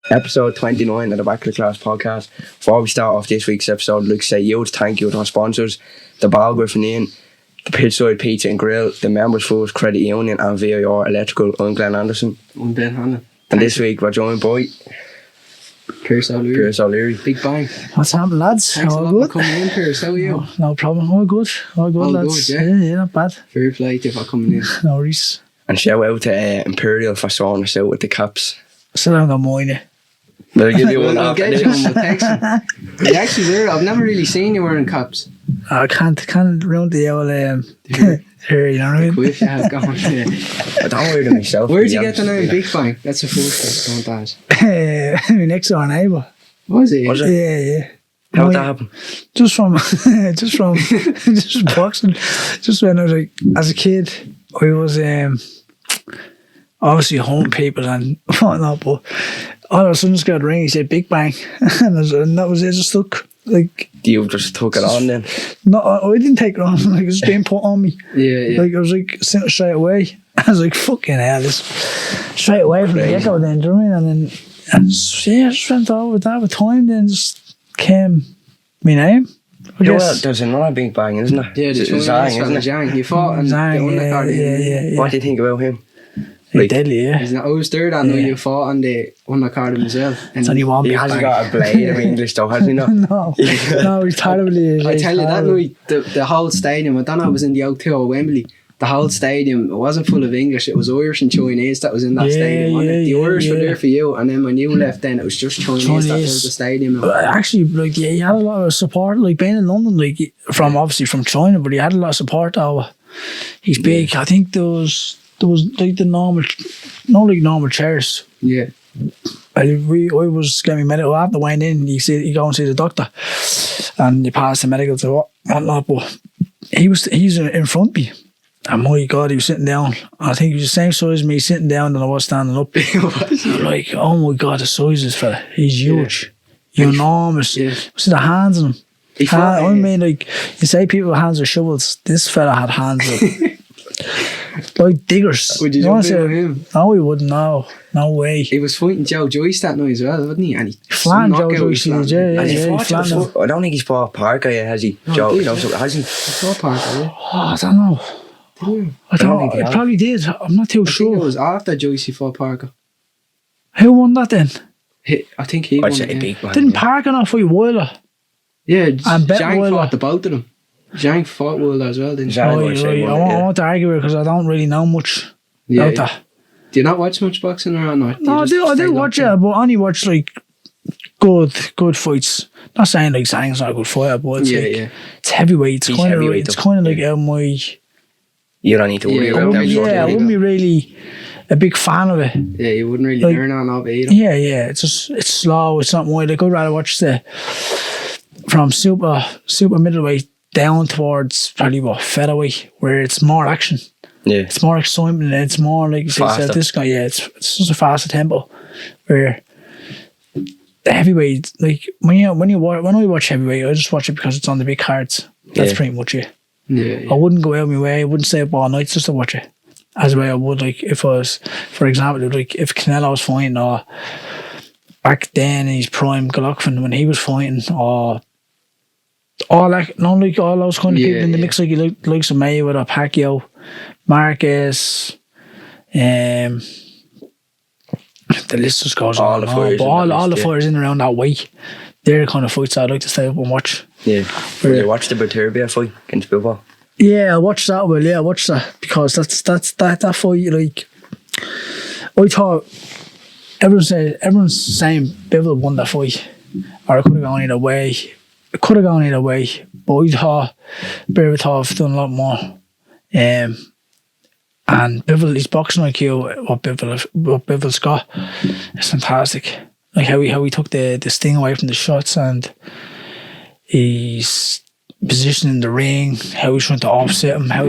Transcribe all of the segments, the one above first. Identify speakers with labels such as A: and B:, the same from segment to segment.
A: Episode 29 of the Back of the Class podcast. Before we start off this week's episode, I'd like to say huge thank you to our sponsors, the Ball Griffin Inn, the Pitchside Pizza and Grill, the Members Foods Credit Union and VIR Electrical. I'm Glenn Anderson.
B: I'm Ben Hannon.
A: And this week we're joined by
B: Pierce O'Leary. Big Bang.
C: What's happening, lads?
B: Thanks a lot for coming in, Pierce. How are you?
C: No problem. All good, lads.
B: Good, yeah,
C: not bad.
B: Fair play to you for coming in.
C: No worries.
A: and shout out to Imperial for sorting us out with the caps.
C: Still haven't got mine.
A: I'll give you one
B: I'll
A: after
B: get
A: this.
B: you one with texting. You actually there. I've never really seen you wearing caps.
C: I can't round the old here, you know what I mean?
B: Quick, you have gone. Yeah.
A: I don't wear them myself.
B: Where'd you get the name Big Bang? That's the first thing. Don't ask.
C: My next door neighbour.
B: Was it?
A: Was it?
C: Yeah.
A: How'd that happen?
C: Just from just boxing. Just when I was like, as a kid, I was obviously home people and whatnot, but all of a sudden just got a ring. He said Big Bang, and that was it. Just stuck. Like,
A: You just took it on then?
C: no, I didn't take it on. Like, it was being put on me.
B: Yeah.
C: Like, I was like straight away. I was like, fucking hell, this straight away from the get-go then, do you know what I mean? And just went over with that with time, then just came my name. I
A: Yeah, well,
C: guess.
A: there's another Big Bang, isn't there?
B: Yeah, the
A: Zhang, isn't it?
B: Zhang. You fought and
C: Zhang,
B: the undercard.
C: yeah.
A: What do you think about him?
C: Like, deadly, yeah.
B: I was there that night. You fought on the undercard himself.
C: It's only one
A: He
C: Big
A: hasn't
C: Bang.
A: got a blade of English though, has he not?
C: No, he's terribly.
B: I tell you, that night, the whole stadium, I don't know, it was in the O2 or Wembley, the whole stadium, it wasn't full of English, it was Irish and Chinese that was in that stadium. Wasn't it? The Irish were there for you, and then when you left then, it was just Chinese that filled the stadium.
C: Actually, like, yeah, he had a lot of support, like, being in London, like, obviously from China, but he had a lot of support over. He's big. I think there was like the normal chairs.
B: Yeah.
C: I was getting medical after the went in. You go and see the doctor, and you pass the medical to whatnot. But he's in front of me, and my God, he was sitting down. I think he was the same size as me sitting down than I was standing up. I'm like, oh my God, the size of this fella. He's huge, enormous.
B: Yeah.
C: See the hands on him. I mean, like, you say people with hands are shovels. This fella had hands like diggers.
B: Would you jump in with him?
C: No, he wouldn't. No way.
B: He was fighting Joe Joyce that night as well, wasn't he? And he
C: flattened Joe Joyce.
A: Has he
C: He
A: fought
C: flattened him.
A: I don't think he's fought Parker yet, has he?
B: No,
A: Joe,
B: he did,
A: no, so has he?
B: fought Parker, yeah.
C: Oh, I don't know. I
A: don't
C: don't.
A: think he
C: It
A: has.
C: probably did. I'm not too
B: I think it
C: sure.
B: was after Joyce he fought Parker.
C: Who won that then?
B: I think he won.
A: I'd say
B: Yeah.
A: Big Bang.
C: Didn't Parker not fight Wilder?
B: Yeah,
C: And Bet
B: Zhang
C: Wilder.
B: fought the both of them. Zhang fought Wilder as well, didn't he?
A: Zhang.
C: Oh,
A: would say
C: I
A: one, yeah.
C: want to argue it because I don't really know much
B: Yeah.
C: about that.
B: Do you not watch much boxing or not?
C: No, I did watch it, but I only watch like good fights. Not saying like Zhang's not a good fighter, but it's like, it's heavyweight.
A: He's heavyweight,
C: It's kind of like out my.
A: You don't need to worry
B: Yeah,
A: about that.
C: Yeah, I wouldn't be really a big fan of it.
B: Yeah, you wouldn't really
C: Like-
B: learn on of it either.
C: Yeah. It's slow. It's not more. Like, I'd rather watch from super middleweight down towards probably featherweight, where it's more action.
A: Yeah.
C: It's more excitement. It's more like
A: Faster.
C: this guy. Yeah, it's just a faster tempo. Where the heavyweight, like when I watch heavyweight, I just watch it because it's on the big cards. That's
A: Yeah.
C: pretty much it.
B: Yeah.
C: I wouldn't go out of my way. I wouldn't stay up all night just to watch it. As the way I would, like, if I was, for example, like if Canelo was fighting, or back then in his prime, Golovkin when he was fighting, or all that, not like all those kind of
B: Yeah,
C: people in the
B: yeah.
C: mix, like you like some Mayweather, Pacquiao, Marquez, the list just goes
A: All
C: on.
A: the
C: and on.
A: fighters
C: But
A: in
C: all
A: that
C: the
A: list, yeah.
C: fighters in and around that weight, they're the kind of fights I'd like to stay up and watch.
A: Yeah. Will you watch the Baturbia fight against Bilbao?
C: Yeah, I watched that. Well, yeah, I watched that because that fight. Like, I thought everyone's saying Bivol won that fight, or it could have gone either way. It could have gone either way, but I thought Berbatov done a lot more. And Bivol, his boxing IQ, what Bivol's got, is fantastic. Like how he took the sting away from the shots, and he's position in the ring, how he was trying to offset him, how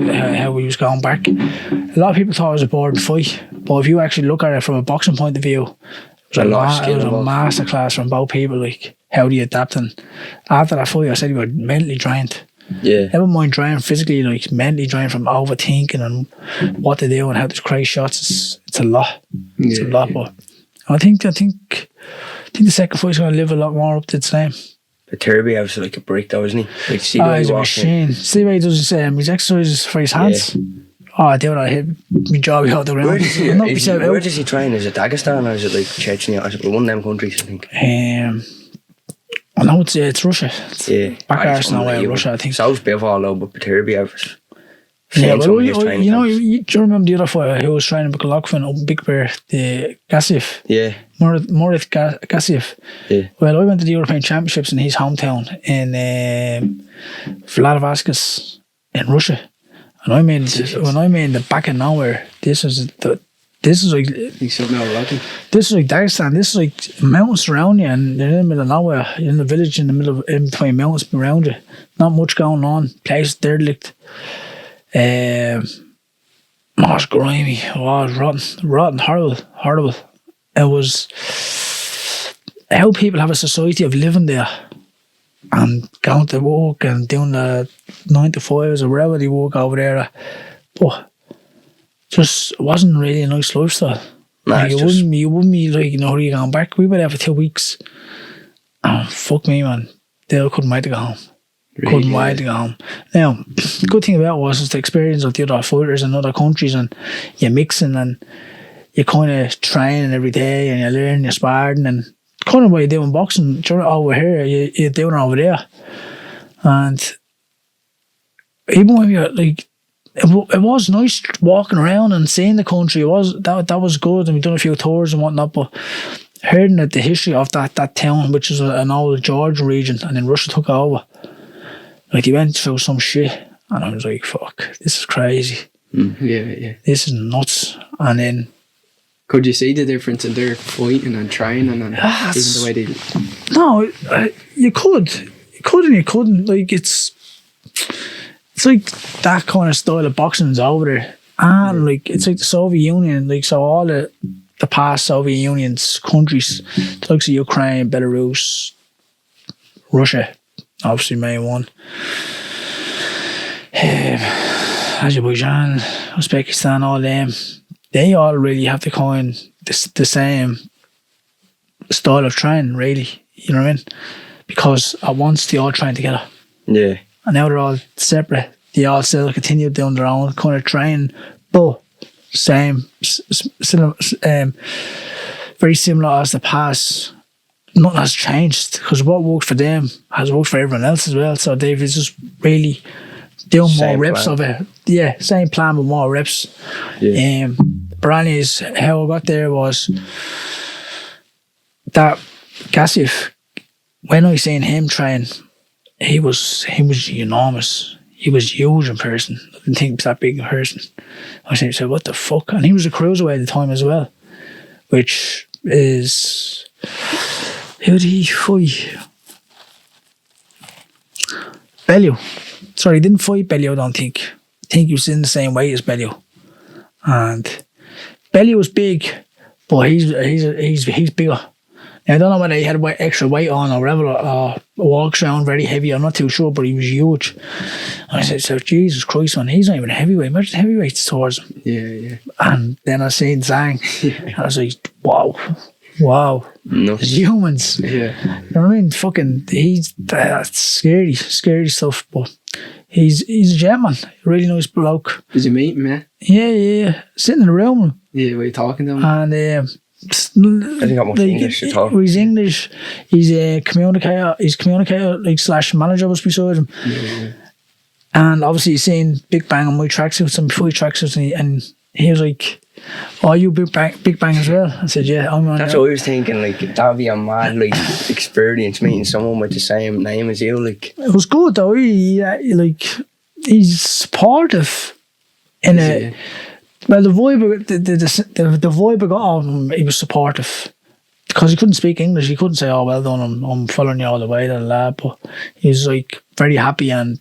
C: he was going back. A lot of people thought it was a boring fight, But if you actually look at it from a boxing point of view, it was a masterclass from both people. Like, how do you adapt? And after that fight, I said you were mentally drained.
A: Yeah.
C: Never mind drained physically, like mentally drained from overthinking and what to do and how to create shots. It's a lot. It's a lot. But I think the second fight's going to live a lot more up to its name.
A: But Turby was like a brick though, isn't he? Like, see
C: he's a machine. See the way he does his exercises for his hands. Yeah. Oh, dude, I hit my jaw out the ground.
A: Where does he train? Is it Dagestan or is it like Chechnya? Or is it one of them countries, I think?
C: I know it's Russia. It's back Arsenal in Russia, I think.
A: South Bivol though, but Turby was.
C: Yeah, well, you do you remember the other fighter who was training McLaughlin up in Big Bear, the Gassiev?
A: Yeah.
C: Murat Gassiev. Yeah. Well, I went to the European Championships in his hometown in Vladivostok in Russia. And I mean, when I mean the back of nowhere, this is like this is like Dagestan. This is like mountains around you, and you're in the middle of nowhere. You're in the village in the middle of in between mountains around you. Not much going on. Place derelict. It was grimy. It was rotten, horrible. It was how people have a society of living there and going to work and doing the 9 to 5s or wherever they work over there. But just wasn't really a nice lifestyle. Like, you wouldn't be like, you know, are you going back? We were there for 2 weeks. And fuck me, man. They couldn't wait to go home. Couldn't wait to go home. Now, the good thing about it was the experience of the other fighters in other countries, and you're mixing and you're kind of training every day and you're learning, you're sparring, and kind of what you're doing boxing over here, you're doing it over there. And even when you're like, it was nice walking around and seeing the country. It was that was good, and we've done a few tours and whatnot, but hearing the history of that town, which is an old Georgian region, and then Russia took over. Like, he went through some shit, and I was like, fuck, this is crazy.
B: Yeah.
C: This is nuts. And then...
B: Could you see the difference in their fighting and training and even the way they...
C: No, you could. You could and you couldn't. Like, it's like that kind of style of boxing is over there. And, like, it's like the Soviet Union. Like, so all the past Soviet Union's countries, the likes of Ukraine, Belarus, Russia, obviously main one. Azerbaijan, Uzbekistan, all them. They all really have the kind the same style of training, really. You know what I mean? Because at once they all train together. Yeah. And now they're all separate. They all still continue doing their own kind of training, but very similar as the past. Nothing has changed, because what worked for them has worked for everyone else as well. So they've just really doing more reps of it. Yeah, same plan with more reps. Yeah. Brownies, how I got there was that Gassiev, when I seen him train, he was enormous. He was huge in person. I didn't think he was that big in person. I said, what the fuck? And he was a cruiserweight at the time as well, which is... Who did he fight? Bellew. Sorry, he didn't fight Bellew, I don't think. I think he was in the same weight as Bellew. And Bellew was big, but he's bigger. Now, I don't know whether he had extra weight on or whatever, or walks around very heavy, I'm not too sure, but he was huge. And I said, so, Jesus Christ, man, he's not even a heavyweight. Imagine heavyweights towards him. Yeah. And then I seen Zhang, and I was like, wow. No. Humans. Yeah. You know what I mean? Fucking, that's scary stuff, but he's a gentleman. Really nice bloke.
B: Did you meet him,
C: Yeah. Sitting in the room.
B: Yeah, were you talking to him?
C: And
A: I think got much English to talk.
C: He's English. He's a communicator. He's communicator, like / manager was beside him. Yeah. And obviously he's seen Big Bang on my tracksuits and before tracksuits, and he was like, "Oh, you Big Bang as well?" I said, "Yeah, I'm on."
A: That's what I was thinking. Like, that'd be a mad experience meeting someone with the same name as you. Like,
C: it was good though. He's supportive in a. Well, the vibe I got on him, he was supportive because he couldn't speak English. He couldn't say, "Oh, well done, I'm following you all the way," but he was like very happy and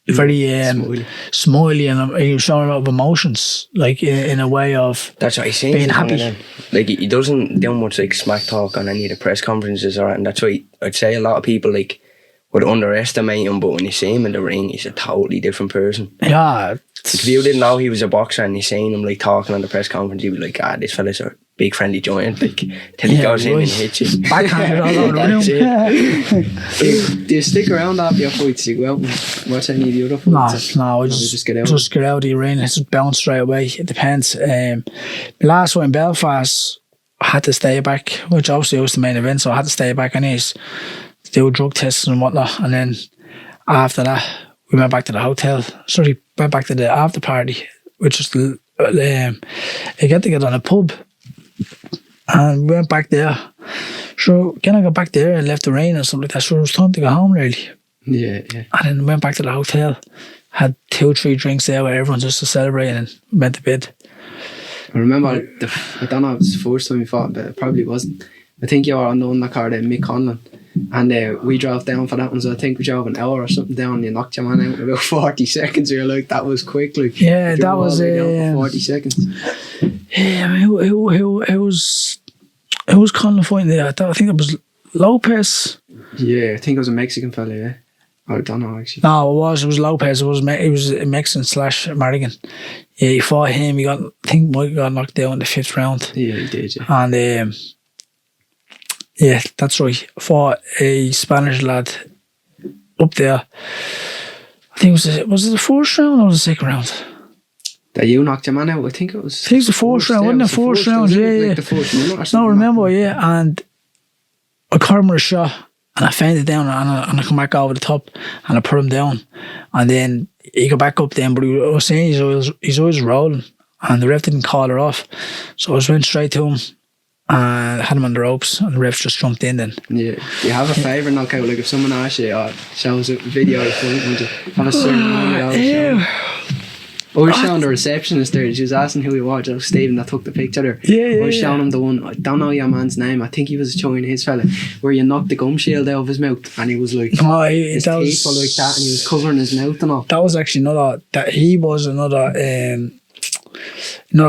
C: very smiley, and he was showing a lot of emotions, like in a way of
A: that's what I see.
C: being happy.
A: Like he doesn't do much like smack talk on any of the press conferences or anything. That's why I'd say a lot of people like would underestimate him, but when you see him in the ring, he's a totally different person.
C: Yeah.
A: If you didn't know he was a boxer and you seen him like talking on the press conference, you'd be like, this fella's a big friendly giant, like till he goes in and hits you.
C: Backhanded all over the room.
B: Do you stick around after your fights? Do you go out and watch any of the other fights?
C: No, just get out of the arena, just bounce straight away. It depends. The last one in Belfast, I had to stay back, which obviously was the main event, so I had to stay back anyways to do drug tests and whatnot. And then after that, we went back to the hotel. Sorry, went back to the after party, which was I get to get on a pub. And we went back there. So when I got back there and left the rain and stuff like that, so it was time to go home really.
B: Yeah.
C: And then went back to the hotel, had 2-3 drinks there with everyone just to celebrate, and then went to bed.
B: I remember, I don't know if it was the first time we fought, but it probably wasn't. I think you were on the undercard, Mick Conlon. And we drove down for that one, so I think we drove an hour or something down, and you knocked your man out in about 40 seconds. You're like, that was quick. Like,
C: yeah, that was
B: down for 40 seconds.
C: Yeah, I mean, it was Conlon fighting there. I think it was Lopez.
B: Yeah, I think it was a Mexican fella, yeah. I don't know, actually.
C: No, it was Lopez. It was a Mexican / American. Yeah, he fought him. I think Mike got knocked down in the 5th round.
B: Yeah, he did, yeah.
C: And yeah, that's right. Fought a Spanish lad up there. I think was it the 4th round or the 2nd round?
B: That you knocked your man out? I think it was.
C: I think it was the 4th round, wasn't it? 4th round, yeah.
B: Like the 4th minute or something.
C: No, remember, yeah. And I caught him with a shot, and I feinted down, and I come back over the top, and I put him down, and then he got back up then. But I was saying he's always rolling, and the ref didn't call her off, so I just went straight to him. And I had him on the ropes, and the refs just jumped in then.
B: Yeah. Do you have a favourite knockout? Like if someone asks you, shows a video of it, would you have a certain one? I was showing the receptionist there. She was asking who he was. It was Stephen that took the picture there. I was showing him the one. I don't know your man's name. I think he was a Chinese fella, where you knocked the gum shield out of his mouth, and he was like, his teeth were like that, and he was covering his mouth and all.
C: That was actually he was another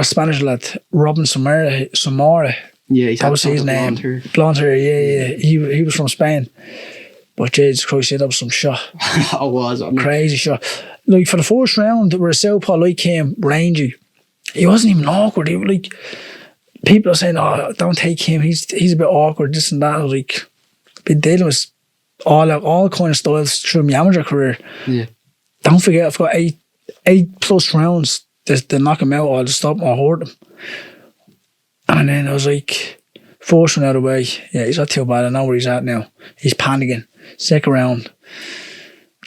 C: Spanish lad, Robin Samara.
B: Yeah, he's
C: that was his name. Blonde hair, yeah. He was from Spain. But Jesus Christ, that was some shot.
B: I was.
C: Crazy shot. Like for the 1st round, where a southpaw like came, rangy, he wasn't even awkward. He was like, people are saying, don't take him, he's a bit awkward, this and that. I was like, been dealing with all kind of styles through my amateur career.
B: Yeah.
C: Don't forget, I've got 8+ rounds to knock him out or to stop him or hurt him. And then I was like, 1st one out of the way, yeah, he's not too bad, I know where he's at now. He's panicking. 2nd round.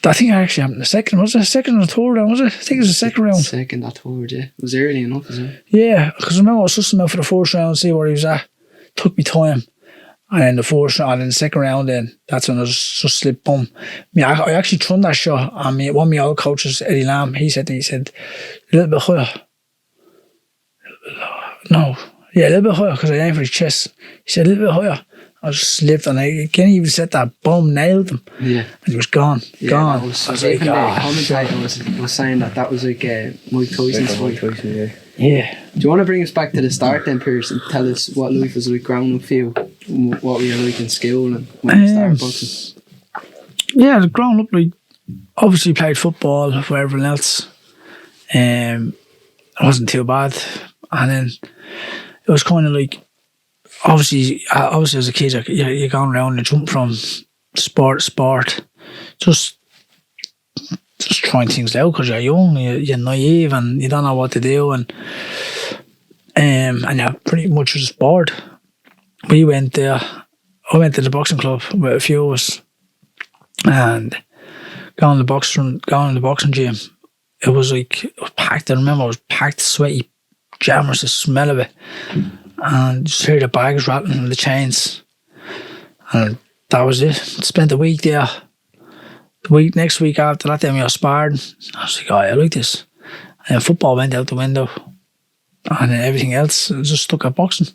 C: I think I actually happened the 2nd. Was it the 2nd or 3rd round? Was it? I think it was the 2nd round.
B: 2nd or 3rd, yeah. It was early enough, isn't it?
C: Yeah, because I remember I was sussing him out for the 1st round, see where he was at. Took me time. And then the 4th round, and then the 2nd round, then that's when I just slipped boom. I actually thrown that shot, and one of my old coaches, Eddie Lamb, he said a little bit higher. No. Yeah, a little bit higher, because I aimed for his chest. He said a little bit higher. I just slipped, and I can't even set that bomb, nailed him.
B: Yeah.
C: And he was gone.
B: Yeah,
C: gone.
B: I was like, the commentator was saying that was like Mike Tyson's fight.
C: Yeah.
B: Do you want to bring us back to the start then, Pierce, and tell us what life was like growing up for you? What were you like in school and when you started boxing?
C: Yeah, growing up, like, obviously played football for everyone else. It wasn't too bad. And then it was kind of like, obviously as a kid, you're going around and jumping from sport to sport, just trying things out because you're young, you're naive, and you don't know what to do, and you're pretty much just bored. We went there. I went to the boxing club with a few of us, and going to the boxing gym. It was packed. I remember it was packed, sweaty, jammers, the smell of it. And just hear the bags rattling and the chains. And that was it. Spent the week there. Next week after that, then we were sparring. I was like, I like this. And then football went out the window. And then everything else, I just stuck at boxing.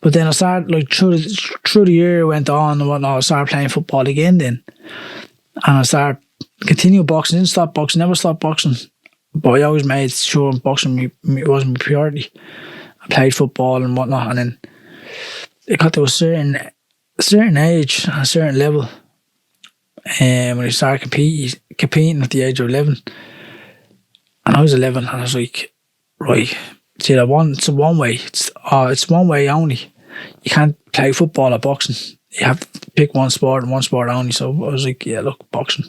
C: But then I started, through the year went on and whatnot, I started playing football again then. And I started continue boxing, didn't stop boxing, never stopped boxing. But I always made sure boxing wasn't my priority. I played football and whatnot, and then it got to a certain age, a certain level, when I started competing at the age of 11. And I was 11, and I was like, right, see, it's one way. It's one way only. You can't play football or boxing. You have to pick one sport and one sport only. So I was like, yeah, look, boxing.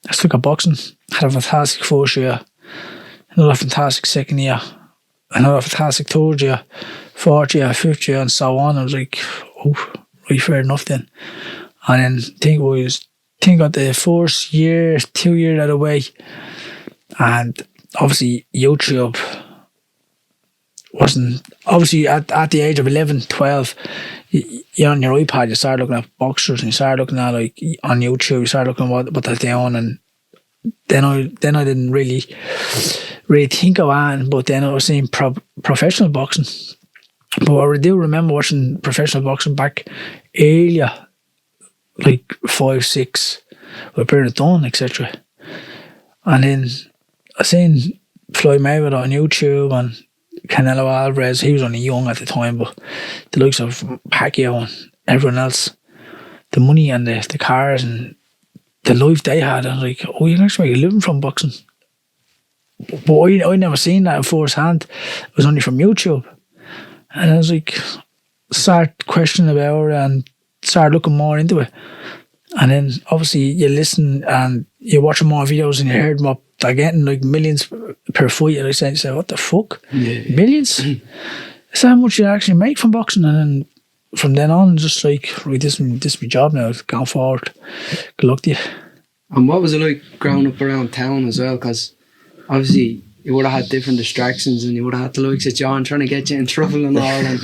C: I stuck at boxing. Had a fantastic first year, another fantastic second year, another fantastic third year, fourth year, fifth year, and so on. I was like, oh, right, fair enough then. And then I got the first year, 2 years out of the way, and obviously YouTube wasn't, obviously at the age of 11, 12, you're on your iPad, you start looking at boxers, and you start looking at, like, on YouTube, you start looking at what they're doing, and then I didn't really think of it, but then I was seeing professional boxing. But I do remember watching professional boxing back earlier, like 5, 6, with Bernard Dunn, etc. And then I seen Floyd Mayweather on YouTube and Canelo Alvarez. He was only young at the time, but the likes of Pacquiao and everyone else, the money and the cars and the life they had, I was like, oh, you can actually make a living from boxing. But I never seen that firsthand. It was only from YouTube. And I was like, start questioning about it and start looking more into it. And then obviously you listen and you're watching more videos and you heard what they're getting, like millions per fight. And I say, what the fuck? Yeah. Millions? Is that how much you actually make from boxing? And then from then on, just like, right, this is my job now, going forward. Good luck to you.
B: And what was it like growing up around town as well? Because obviously you would have had different distractions and you would have had the likes of John trying to get you in trouble and all. And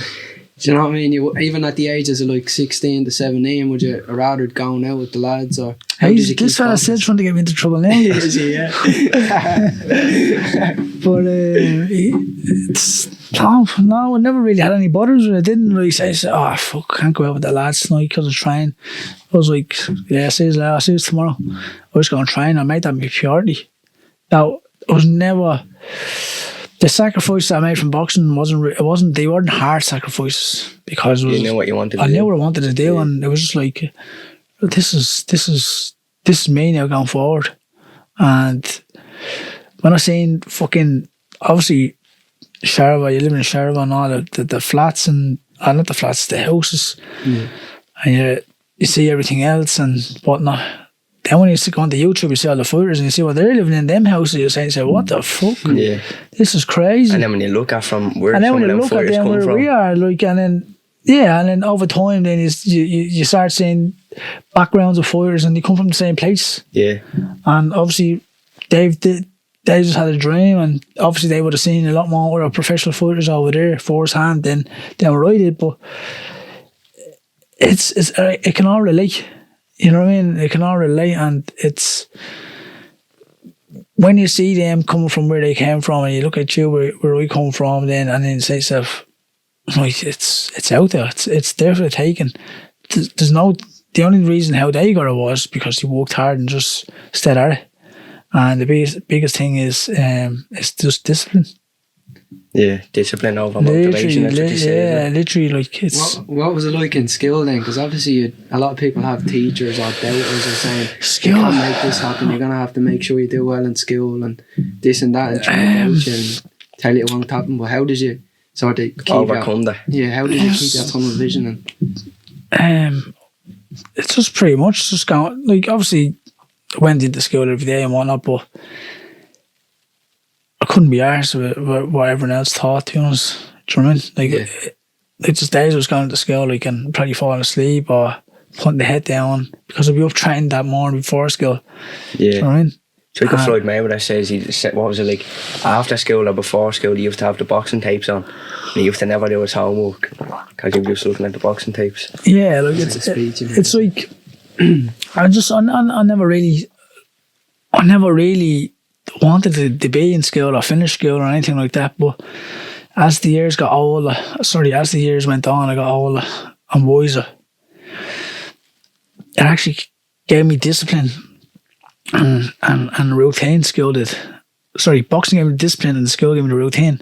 B: do you know what I mean? Even at the ages of like 16 to 17, would you rather going out with the lads or?
C: Hey, this fella said trying to get me into trouble now.
B: Is he? Yeah.
C: But no, I never really had any bothers with it. I didn't really say, oh fuck, can't go out with the lads tonight because I'm trying. I was like, yeah, see you tomorrow. I was going to train. I made that my priority. Now, I was never. The sacrifices I made from boxing they weren't hard sacrifices because
A: you knew what you wanted to do.
C: I knew what I wanted to do, and it was just like, this is me now going forward. And when I seen fucking, obviously Sharva, you live in Sharva and all the flats and not the flats, the houses, and you see everything else and whatnot. Then when you go onto YouTube, you see all the fighters and you see what they're living in them houses, you say, what the fuck?
A: Yeah.
C: This is crazy.
A: And then when you look at from where some of them fighters come from.
C: We are, like, and then over time, then you start seeing backgrounds of fighters and they come from the same place.
A: Yeah.
C: And obviously, they just had a dream, and obviously they would have seen a lot more of professional fighters over there firsthand than what I did. But it can all relate. You know what I mean? It can all relate, and it's when you see them coming from where they came from, and you look at you where I come from, then and then say to yourself, like, it's out there, it's there for the taking. There's no, the only reason how they got it was because they worked hard and just stayed at it. And the biggest thing is just discipline.
A: Yeah, discipline over motivation. That's what you say.
C: Yeah, literally, like, it's.
B: What was it like in school then? Because obviously a lot of people have teachers or doubters or saying,
C: skill.
B: You can't make this happen, you're going to have to make sure you do well in school and this and that, and try to doubt you and tell you it won't happen. But how did you sort of keep
A: overcome that?
B: Yeah, how did you keep that tunnel vision?
C: It's just pretty much just going, like, obviously I went into school every day and whatnot, but I couldn't be arsed with what everyone else thought, to be honest. Do you know what I mean? Like, it's just days I was going to school, like, and probably falling asleep or putting the head down because I'd be up training that morning before school. Yeah. Do you know what I mean?
A: So like Floyd Mayweather says, what was it like, after school or before school, you used to have the boxing tapes on. And you used to never do his homework because you were just looking at the boxing tapes.
C: Yeah, like, it's like, I never really wanted to be in school or finish school or anything like that, but as the years went on, I got older and wiser. It actually gave me discipline and routine skill did. Sorry, boxing gave me discipline and skill gave me the routine.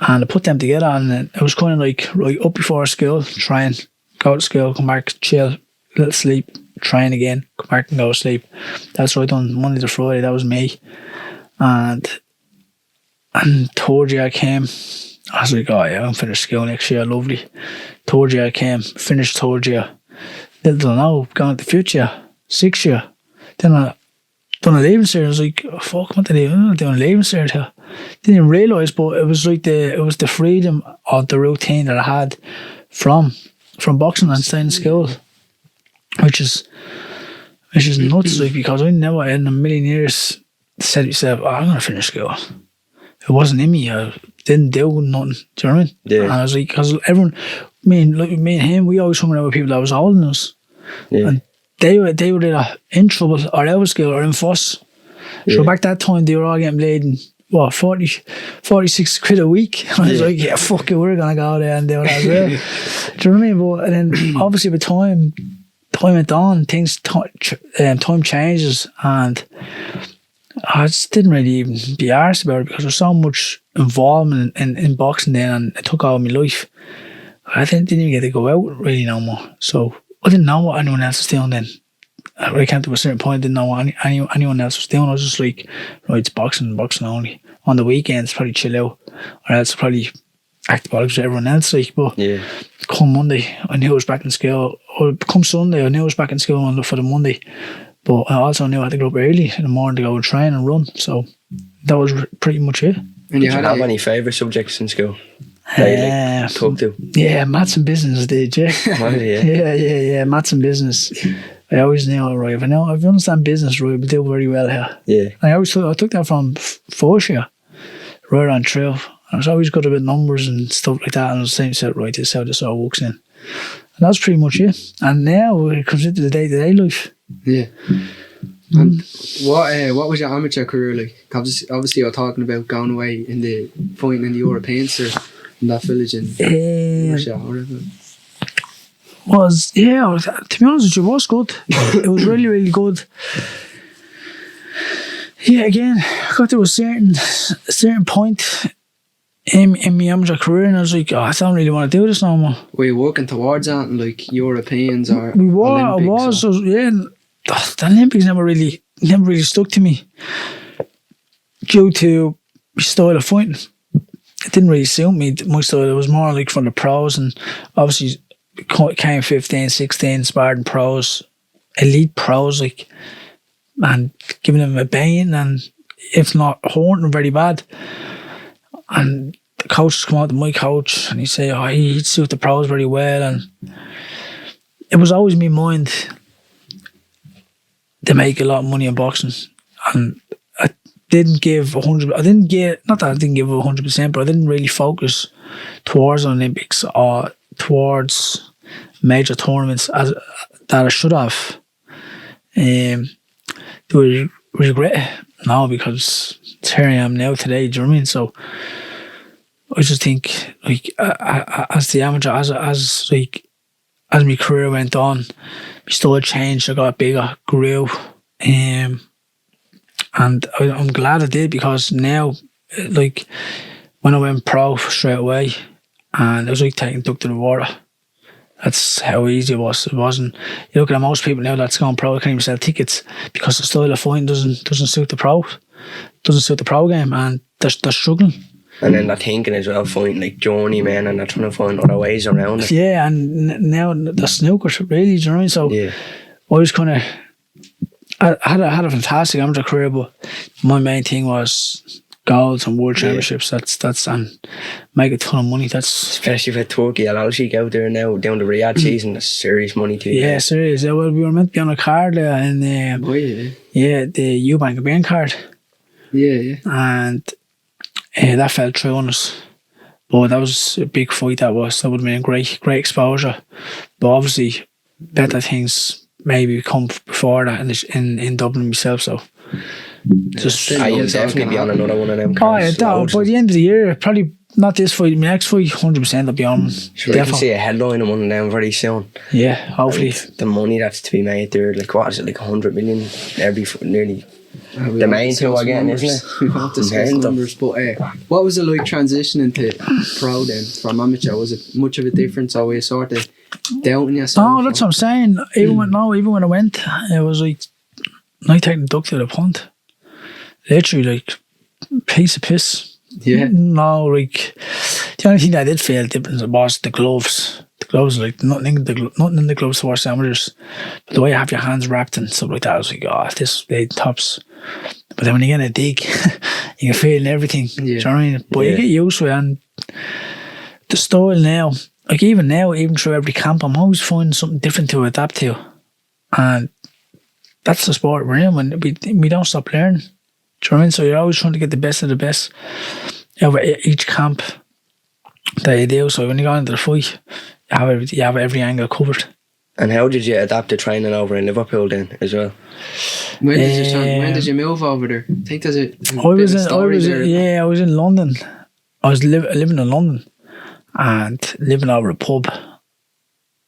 C: And I put them together, and it was kind of like right up before school, train, go to school, come back, chill, little sleep, train again, come back and go to sleep. That's what I done Monday to Friday. That was me. And third year I came, I was like, oh yeah, I'm finished school next year, lovely. Third year I came, finished third year. Little did I know, going to the future, 6th year. Then I done a leaving cert. I was like, oh, fuck, what did I do? I'm doing a leaving cert here. Didn't even realise, but it was like the freedom of the routine that I had from boxing and staying in school, which is nuts, like, because I never in a million years said to myself, oh, I'm gonna finish school. It wasn't in me. I didn't do nothing. Do you know what I mean? Yeah. And I was like, because everyone, me and him, we always hung around with people that was older than us. Yeah. And they were either in trouble or out of school or in fuss. Yeah. So back that time, they were all getting paid in, 46 quid a week. And I was like, yeah, fuck it, we're going to go there and do that as well. Do you know what I mean? But and then obviously with time went on, time changes, and I just didn't really even be arsed about it because there's so much involvement in boxing then, and it took all my life. I didn't even get to go out really no more. So I didn't know what anyone else was doing then. I came to a certain point, I didn't know what anyone else was doing. I was just like, right, it's boxing only. On the weekends, probably chill out, or else probably act about with everyone else. Like, but come Monday, I knew I was back in school. Or come Sunday, I knew I was back in school for the Monday. But I also knew I had to get up early in the morning to go and train and run. So that was pretty much it.
A: And did you have any favourite subjects in school? Talk to?
C: Yeah, maths and business, did you? Yeah, maths and business. I always knew it, right? If you understand business, right, we do very well here. Yeah. I took that from first year, right on through. I was always good about numbers and stuff like that, and I was saying, right, this is how this all works in. And that's pretty much it. And now it comes into the day-to-day life.
B: Yeah. And what was your amateur career like? Obviously you're talking about going away in the fighting in the Europeans or in that village in Russia or whatever.
C: To be honest with you, it was good. It was really, really good. Yeah, again, I got to a certain point in my amateur career, and I was like, I don't really want to do this no more.
B: Were you working towards that, like Europeans or
C: Olympics? The Olympics never really stuck to me due to my style of fighting. It didn't really suit me, my style. It was more like for the pros, and obviously came 15, 16, Spartan pros, elite pros, like, and giving them a bane, and if not hurting them very bad. And the coaches come out to my coach and he say, he'd suit the pros very well. And it was always in my mind to make a lot of money in boxing. And I didn't give 100%, not that I didn't give 100%, but I didn't really focus towards Olympics or towards major tournaments that I should have. Do I regret it? No, because it's here I am now today, do you know what I mean? So I just think, like, as the amateur, as my career went on, my style changed, I got bigger, grew, and I'm glad I did, because now, like, when I went pro straight away, and it was like taking duck to the water. That's how easy it was. It wasn't. You look at most people now that's gone pro, can't even sell tickets because the style of fighting doesn't suit the pro, doesn't suit the pro game, and they're struggling.
A: And then they're thinking as well, fighting like journeymen, and they're trying to find other ways around it.
C: Yeah, and now the snooker's really, do you know what I mean? So I was kind of, I had a fantastic amateur career, but my main thing was golds and world championships. That's and make a ton of money. That's
A: especially for Turkey. I'll actually go there now down the Riyadh season. That's serious money too.
C: Yeah, serious. Yeah, well, we were meant to be on a card there, and the Eubank Bank card.
B: Yeah.
C: And that fell through on us. But that was a big fight. That would have been great exposure. But obviously, better things maybe come before that in Dublin myself. So.
A: You'll definitely be on another one of them cards.
C: By the end of the year, probably not this fight, my next fight, 100% I'll be on.
A: Sure, we can see a headline on one of them very soon.
C: Yeah, hopefully.
A: And the money that's to be made there, like what is it, like 100 million every nearly. The main two are getting, isn't it?
B: We have to discuss numbers, but what was it like transitioning to pro then from amateur? Was it much of a difference, or were you sort of doubting yourself?
C: No, that's what I'm saying. Even when I went, it was like night taking the duck to the pond. Literally, like piece of piss.
B: Yeah.
C: No, like the only thing that I did feel different was the gloves. The gloves, like nothing in the gloves for sandwiches. But the way you have your hands wrapped and stuff like that, I was like, oh, this they tops. But then when you get in a dig, you can feel everything. Yeah. Do you know what I mean? But you get used to it, and the style now, like even through every camp, I'm always finding something different to adapt to. And that's the sport we're in, when we don't stop learning. Do you know what I mean? So you're always trying to get the best of the best over each camp that you do. So when you go into the fight, you have every angle covered.
A: And how did you adapt to training over in Liverpool then as well?
B: When did you move over there? I think there's a
C: I was in London. I was living in London and living over a pub.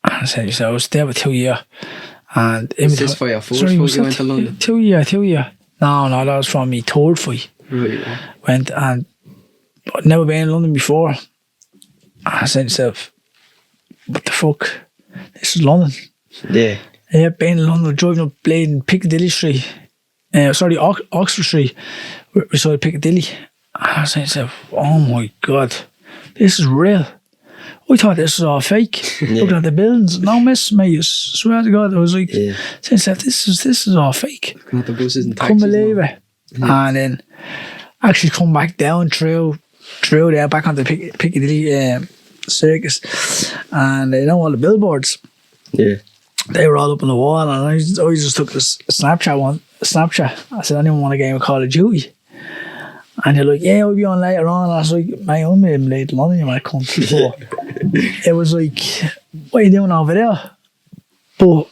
C: And I was there for 2 years. And
B: was this for your first fight you went to London?
C: 2 years. No, that was from me third fight.
B: Right. Yeah.
C: Went and I'd never been in London before. And I said to myself, what the fuck? This is London.
A: Yeah.
C: Yeah, been in London, driving up Bladen, Piccadilly Street. Oxford Street, beside Piccadilly. And I said to myself, oh my God, this is real. I thought this was all fake.
A: Yeah.
C: Looking at the buildings, no miss, mate. I swear to God, I was like, saying to myself, this is all fake.
B: Looking at the buses and taxis.
C: Couldn't believe it. Yeah. And then actually come back down through there, back onto Piccadilly Circus, and you know all the billboards.
A: Yeah.
C: They were all up on the wall, and I just took a Snapchat. I said, anyone want a game of Call of Duty? And they're like, yeah, I'll be on later on. And I was like, mate, I'm in late London, you might come before. It was like, what are you doing over there? But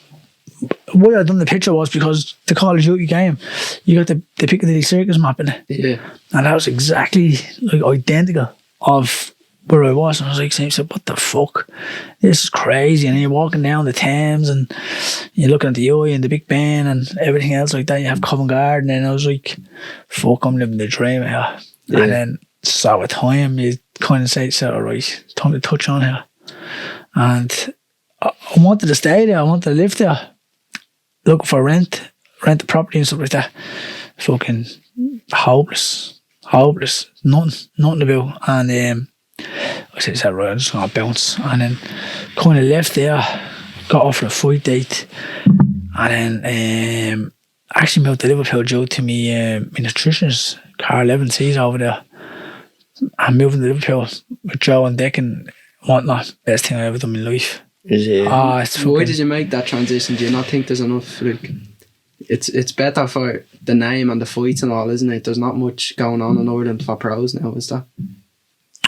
C: why I done the picture was because the Call of Duty game, you got the Piccadilly Circus map in it.
B: Yeah.
C: And that was exactly like identical of where I was. And I was like, saying, what the fuck? This is crazy. And then you're walking down the Thames and you're looking at the Eye and the Big Ben and everything else like that. You have Covent Garden, and I was like, fuck, I'm living the dream here. Yeah. And then so with time, you kind of say, all right, time to touch on here. And I wanted to stay there. I wanted to live there. Looking for rent the property and stuff like that. Fucking hopeless. Nothing to do. And I said, right, I'm just going to bounce. And then kind of left there, got offered a fight date, and then actually moved to Liverpool due to me, my nutritionist, Carl Evans, he's over there. I'm moving to Liverpool with Joe and Dick and whatnot. Best thing I ever done in my life.
A: Is it?
B: Why did you make that transition? Do you not think there's enough, like, it's better for the name and the fights and all, isn't it? There's not much going on in Ireland for pros now, is that?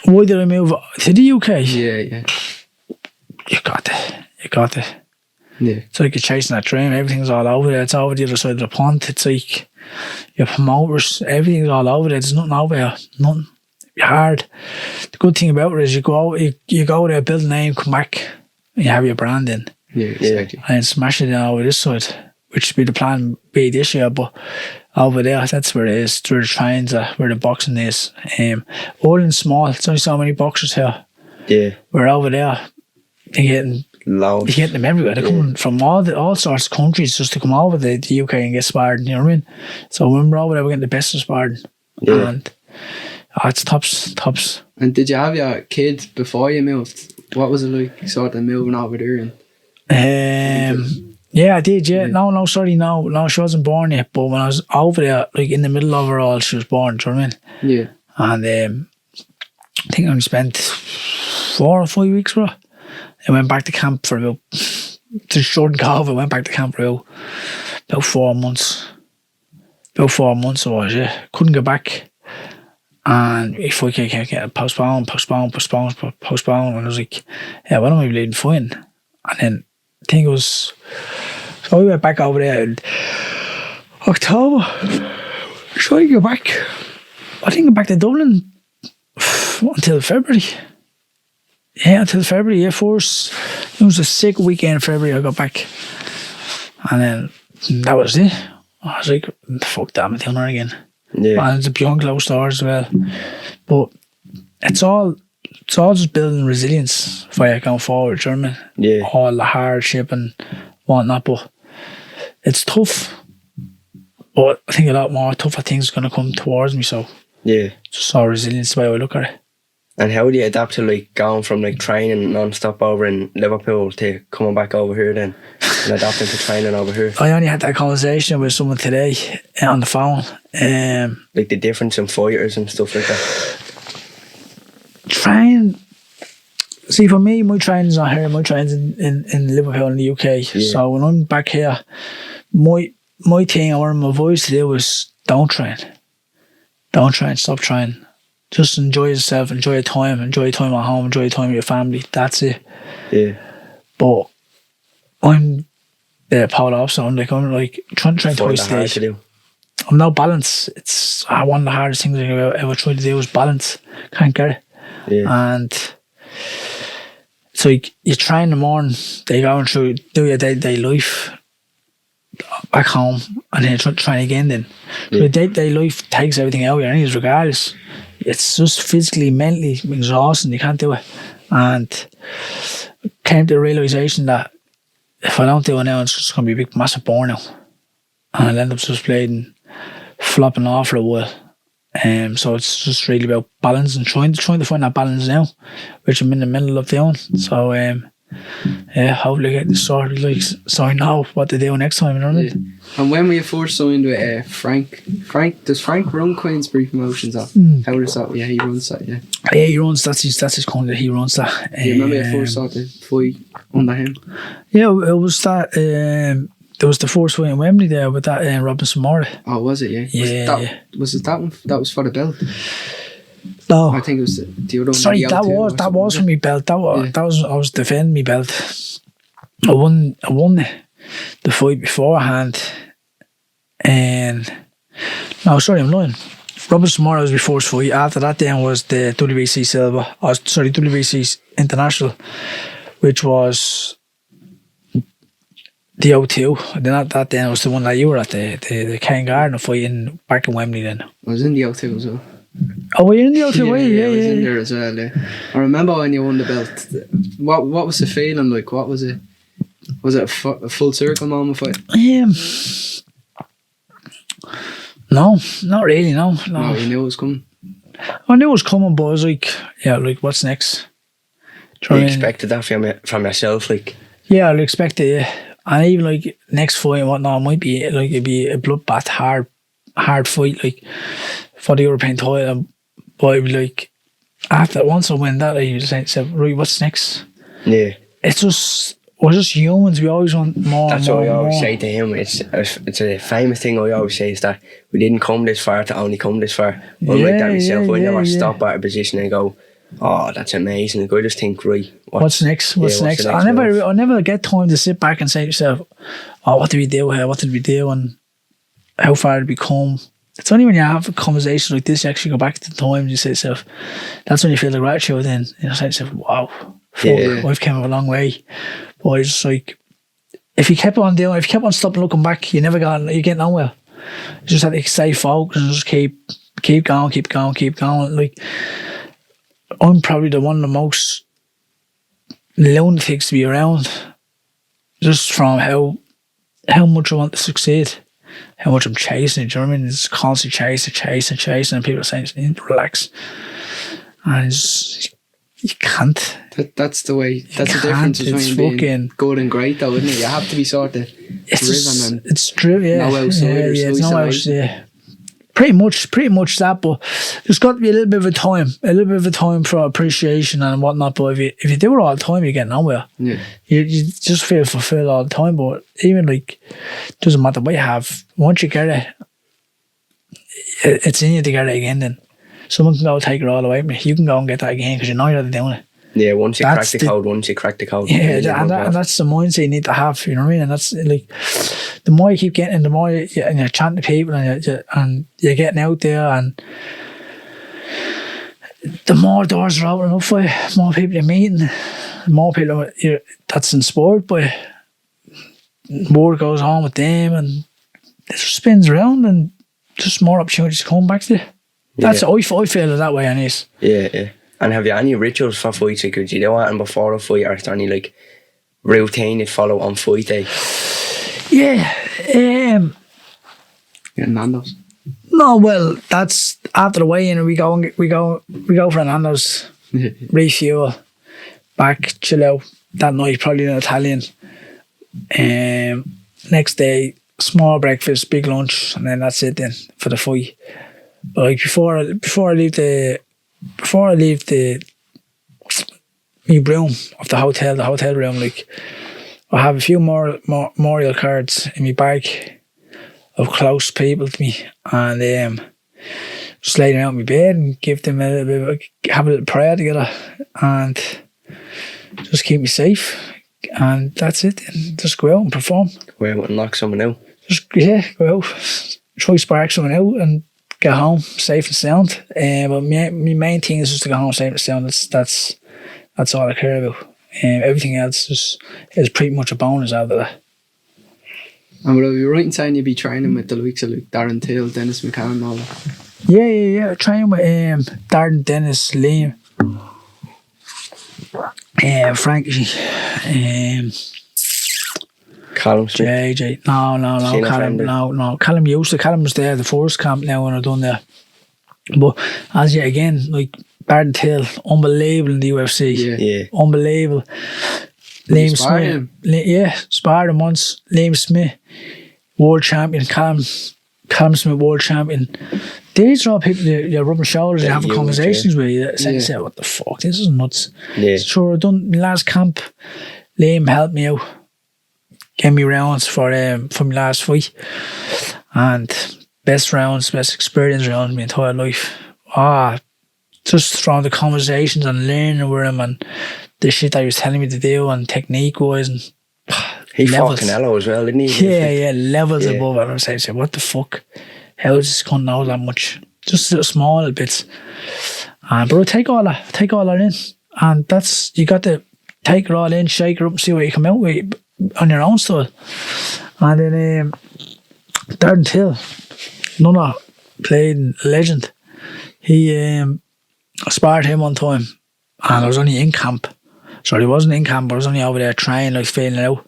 C: Why did I move to the UK?
B: Yeah.
C: You got it.
B: Yeah.
C: It's like you're chasing that dream. Everything's all over there. It's over the other side of the pond. It's like your promoters. Everything's all over there. There's nothing over here. Nothing. It's hard. The good thing about it is you go there, build a name, come back, and you have your brand in.
B: Yeah, exactly.
C: And then smash it down over this side, which would be the plan B this year. But over there, that's where it is. Where the trains are, where the boxing is. Ireland's small. There's only so many boxers here.
A: Yeah.
C: We're over there. You're getting them everywhere. They're coming from all sorts of countries just to come over to the UK and get sparred. You know what I mean? So when we're over there, we're getting the best of sparring.
A: Yeah.
C: And it's tops.
B: And did you have your kid before you moved? What was it like, sort of moving over there?
C: Yeah, I did. Yeah. No, sorry, no, she wasn't born yet. But when I was over there, like in the middle of her all, she was born. Do you know what I
B: mean? Yeah.
C: And I think I only spent 4 or 5 weeks with her. I went back to camp for about, just short COVID, I went back to camp for about 4 months. About 4 months it was, yeah. Couldn't get back. And if I can't get postponed. And I was like, yeah, when am I bleeding fine? And then I think it was, so I went back over there in October. So I go back. I think I got back to Dublin until February. Yeah, until February. Yeah, first it was a sick weekend in February. I got back, and then that was it. I was like, fuck that, I'm doing it again.
A: Yeah.
C: And it's beyond closed doors as well. But it's all just building resilience for you going forward, do you know what I mean?
A: Yeah.
C: All the hardship and whatnot, but it's tough. But I think a lot more tougher things are going to come towards me, so
A: Yeah.
C: just all resilience is the way I look at it.
A: And how do you adapt to like going from like training non-stop over in Liverpool to coming back over here then and adapting to training over here?
C: I only had that conversation with someone today on the phone.
A: Like the difference in fighters and stuff like that.
C: See, for me, my training's not here. My training's in Liverpool in the UK.
A: Yeah.
C: So when I'm back here, my thing or my advice to do is don't train. Don't train, stop trying. Just enjoy yourself, enjoy your time at home, enjoy your time with your family. That's it.
A: Yeah.
C: But I'm the polar opposite. I'm like trying
A: Find
C: twice
A: that
C: a
A: hard to
C: day.
A: do.
C: I'm no balance. It's one of the hardest things I ever tried to do is balance. Can't get it.
A: Yeah.
C: And it's like you train in the morning, they going through, do your day-to-day life back home, and then you train again then. So the day-to-day life takes everything out of you, anyways, regardless. It's just physically, mentally exhausting. You can't do it. And came to the realisation that if I don't do it now, it's just going to be a big, massive burnout. And I'll end up just playing, flopping off for a while. So it's just really about balance and trying to find that balance now, which I'm in the middle of doing. So yeah, hopefully get this sorted, like, so I know what to do next time, you know what I mean?
B: And when were you first signed with Frank, does Frank run Queensbury Promotions? How does that? Yeah, he runs that. Yeah.
C: Yeah, he runs. That's his company. He runs that.
B: Do you remember your first sort of fight under him?
C: Yeah, it was that. There was the first fight in Wembley there with that Robinson Mora.
B: Oh, was it? Yeah. Was it that one? That was for the belt.
C: No,
B: I think it was the other one.
C: Sorry, that was for me belt. That was I was defending me belt. I won the fight beforehand, and no, sorry, I'm lying. Robinson Mora was my first fight. After that, then was the WBC silver. WBC International, which was the O2. Then that then was the one that you were at the Ken Gardner fight back in Wembley. Then
B: I was in the O2 as well.
C: Oh, were you in the O2? Yeah,
B: I was in there as well. Yeah. I remember when you won the belt. What was the feeling like? What was it? Was it a full circle moment fight?
C: No, not really. No.
B: No, you knew it was coming.
C: I knew it was coming, but I was like, yeah, like what's next?
A: You expected that from yourself, like?
C: Yeah, I'd expect it. Yeah, and even like next fight and whatnot, it might be like it'd be a bloodbath, hard fight, like for the European title. But I'd be like, after once I win that, I said, right, what's next?
A: Yeah,
C: it's just. We're just humans. We always want more.
A: That's
C: what
A: I always say to him. It's a famous thing I always say is that we didn't come this far to only come this far. I'm like that myself. I never stop at a position and go, oh, that's amazing. I just think, right,
C: what's next? What's next? I never get time to sit back and say to yourself, oh, what did we do here? What did we do? And how far did we come? It's only when you have a conversation like this, you actually go back to the time and you say to yourself, that's when you feel the gratitude. Then you say to yourself, wow, I've come a long way. But it's just like, if you kept on stopping looking back, you get nowhere. You just have to stay focused and just keep going. Like, I'm probably the one of the most lunatics to be around, just from how much I want to succeed, how much I'm chasing. Do you know what I mean? It's constantly chasing, and people are saying, you need to relax. And it's, you can't.
B: That's the way. That's the difference between being good and great, though, isn't it? You have to be sort of driven.
C: It's driven, yeah.
B: No outsiders.
C: Yeah, it's no outsiders, yeah. Pretty much that, but there's got to be a little bit of a time for appreciation and whatnot. But if you do it all the time, you get nowhere. Yeah. You just feel fulfilled all the time. But even like, doesn't matter what you have. Once you get it, it's in you to get it again. Then someone can go take it all away from you. You can go and get that again because you know you're doing it.
A: Yeah, once you crack the code.
C: Yeah, and that's the mindset you need to have, you know what I mean? And that's like, the more you keep getting, the more you're chatting to people and you're getting out there, and the more doors are opening up for you, more people you're meeting, more people that's inspired by word goes on with them, and it just spins around, and just more opportunities to come back to you. That's I feel that way, anyways.
A: Yeah. And have you any rituals for fights? Like, do you do anything before a fight, or is there any like routine you follow on fight day?
B: Yeah, Nando's.
C: No, well, that's after the weigh-in. We go for a Nando's, refuel, back, chill out. That night, probably an Italian. Next day, small breakfast, big lunch, and then that's it. Then for the fight. But like before I leave the my room of the hotel room, like I have a few more memorial cards in my bag of close people to me, and just lay down on my bed and give them have a little prayer together, and just keep me safe, and that's it. And just go out and perform.
A: Go out and knock someone out.
C: Just go out, try to spark someone out, and get home safe and sound. But my main thing is just to get home safe and sound. That's all I care about. Everything else is pretty much a bonus after that.
B: And would I be right in saying you'd be training with the likes of like Darren Till, Dennis McCann and all that?
C: Yeah. Training with Darren, Dennis, Liam, Frankie,
A: Callum
C: JJ. No. Callum was there the first camp now when I done there. But as yet again, like Darren Till, unbelievable in the UFC.
A: Yeah.
C: Unbelievable. Liam Smith. Sparred him once. Liam Smith, world champion. Callum Smith, world champion. These are all people you're rubbing shoulders and having conversations with. You say, what the fuck, this is nuts.
A: Yeah.
C: Sure, I done my last camp. Liam helped me out. Gave me rounds for my last fight. And best experience rounds my entire life. Just from the conversations and learning with him and the shit that he was telling me to do and technique wise, and
A: he fought Canelo as well, didn't he?
C: Yeah, levels above. And I was saying, what the fuck? How does this cunt know that much? Just little small little bits. But I take all that in, and that's, you got to take it all in, shake it up, and see what you come out with on your own style. And then Darren Till, another playing legend. He I sparred him one time, and I was only in camp. Sorry, I wasn't in camp, but I was only over there trying, like feeling it out.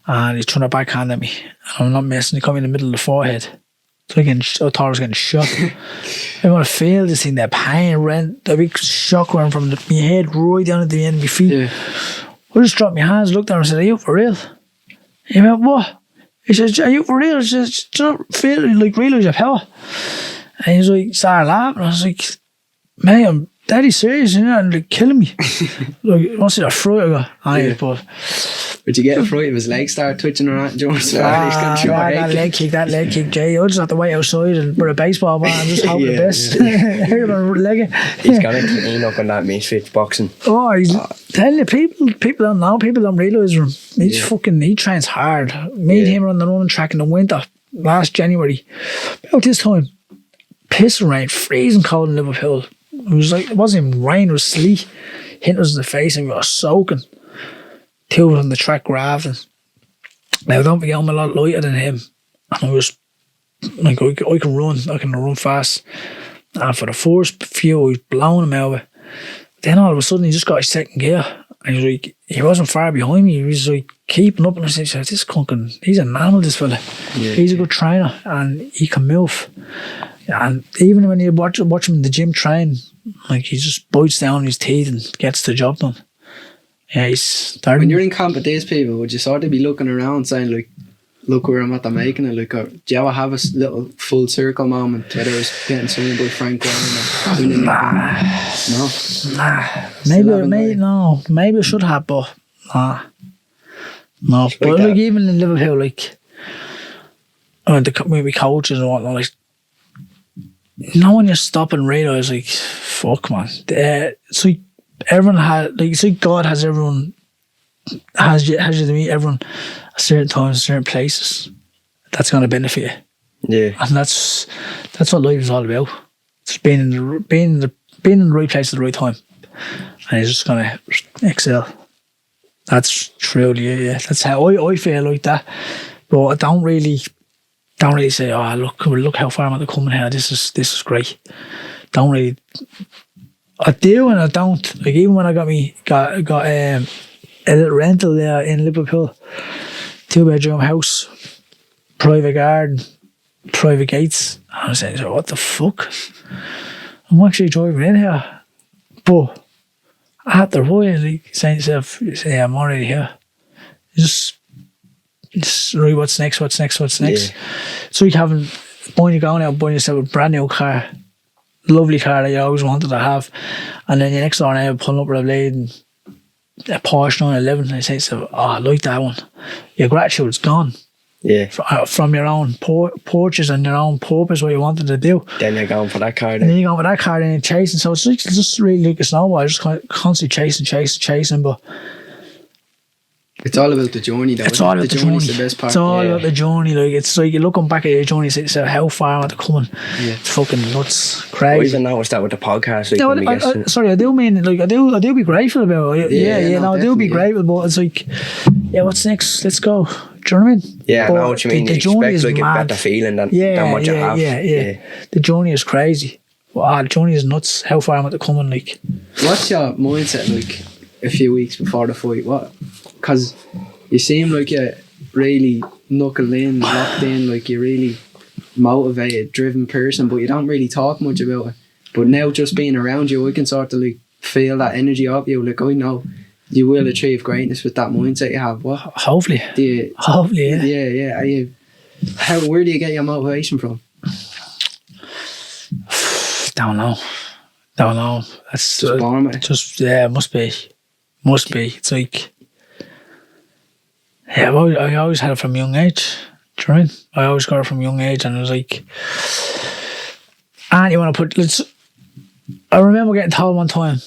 C: And he's trying to backhand at me. And I'm not missing. He come in the middle of the forehead. So I thought I was getting shot. I want to feel this thing, that pain, the big shock went from my head right down at the end of my feet. Yeah. I just dropped my hands, looked at him and said, "Are you for real?" He went, "What?" He says, "Are you for real?" He says, "Do you not feel like realise your power?" And he's like, started laughing. I was like, "Mate, I'm deadly serious, you know, and like killing me." Like, once I fright, I got, but.
B: Would you get a fright if his legs started twitching or not?
C: That leg kick, Jay. I just have to wait outside and put a baseball bat and just hope the best.
A: He's got a clean up on that misfit boxing.
C: He's telling you, people don't know, people don't realise him. He trains hard. Me and him were on the running track in the winter last January. About this time, pissing rain, freezing cold in Liverpool. It wasn't even rain, it was sleet hitting us in the face, and we were soaking. Two of us on the track rafting. Now don't forget, I'm a lot lighter than him, and I was like, I can run fast. And for the first few, I was blowing him out. Then all of a sudden, he just got his second gear, and he wasn't far behind me. He was like keeping up, and I said, "This cunt, he's an animal, this fella. Yeah. He's a good trainer, and he can move." And even when you watch him in the gym train, like, he just bites down his teeth and gets the job done. Yeah, he's starting.
B: When you're in camp with these people, would you sort of be looking around saying, like, "Look where I'm at, I'm making it"? Like, or do you ever have a little full circle moment, whether it's getting signed by Frank Warren or winning?
C: Nah. Maybe I should have, but no. But like, even in Liverpool, like, maybe coaches and whatnot, like, when you stop and realise, like, fuck, man, it's like everyone it's like God has everyone, has you to meet everyone at certain times, certain places that's going to benefit you.
A: Yeah.
C: And that's what life is all about. It's being in the being in the right place at the right time, and he's just gonna excel. That's truly it, yeah. That's how I feel like that. But I don't really say, oh look how far I'm at coming here. This is great. Don't really. I do and I don't. Like even when I got a little rental there in Liverpool, 2-bedroom house, private garden, private gates. I was saying, so what the fuck? I'm actually driving in here, but after a while, like saying to yourself, yeah, I'm already here. Just right, what's next? Yeah. So you haven't buying yourself a brand new car, lovely car that you always wanted to have, and then the next door now pulling up with a blade and a Porsche 911, and I say to yourself, oh, I like that one. Your gratitude's gone.
A: Yeah.
C: From your own purchase and your own purpose, what you wanted to do.
A: Then you're going for that car.
C: And then you're going for that car and you're chasing. So it's just really like a snowball, just constantly chasing. But
B: it's all about the journey, though.
C: It's all about the journey.
B: The best part.
C: It's all about the journey. Like it's like you're looking back at your journey and say, how far am I coming? Yeah. It's fucking nuts, crazy.
A: I even noticed that with the podcast. Like,
C: sorry, I do mean like I do be grateful about it. I do be grateful, but it's like, yeah, what's next? Let's go. Do you know what I mean?
A: Yeah, I know what you mean. You expect like a better feeling than what you have.
C: Yeah. The journey is crazy. Wow, the journey is nuts. How far am I coming? Like,
B: what's your mindset like a few weeks before the fight? What? Because you seem like you're really knuckled in, locked in, like you're really motivated, driven person, but you don't really talk much about it. But now just being around you, I can sort of like feel that energy of you. Like I know you will achieve greatness with that mindset you have. What?
C: Hopefully. Hopefully, yeah.
B: Yeah. Where do you get your motivation from?
C: Don't know. That's
B: just born with it.
C: Just must be. It's like, yeah, I always had it from a young age. Do you know what I mean? I always got it from a young age, and it was like, and you want to put. I remember getting told one time,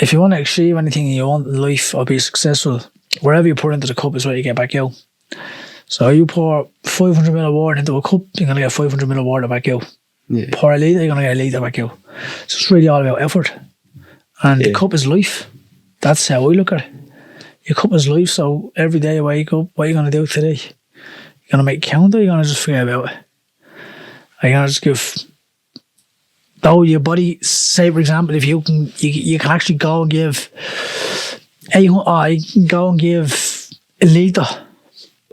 C: if you want to achieve anything you want in life or be successful, wherever you put into the cup is what you get back out. So you pour 500 ml of water into a cup, you're going to get 500 ml of water back out. Yeah. Pour a litre, you're going to get a litre back out. So it's really all about effort. And the cup is life. That's how I look at it. Your cup is life, so every day you wake up, what are you going to do today? You're going to make it count, or you're going to just forget about it? Are you going to just give... Though your body, say for example, if you can actually go and give you can go and give a litre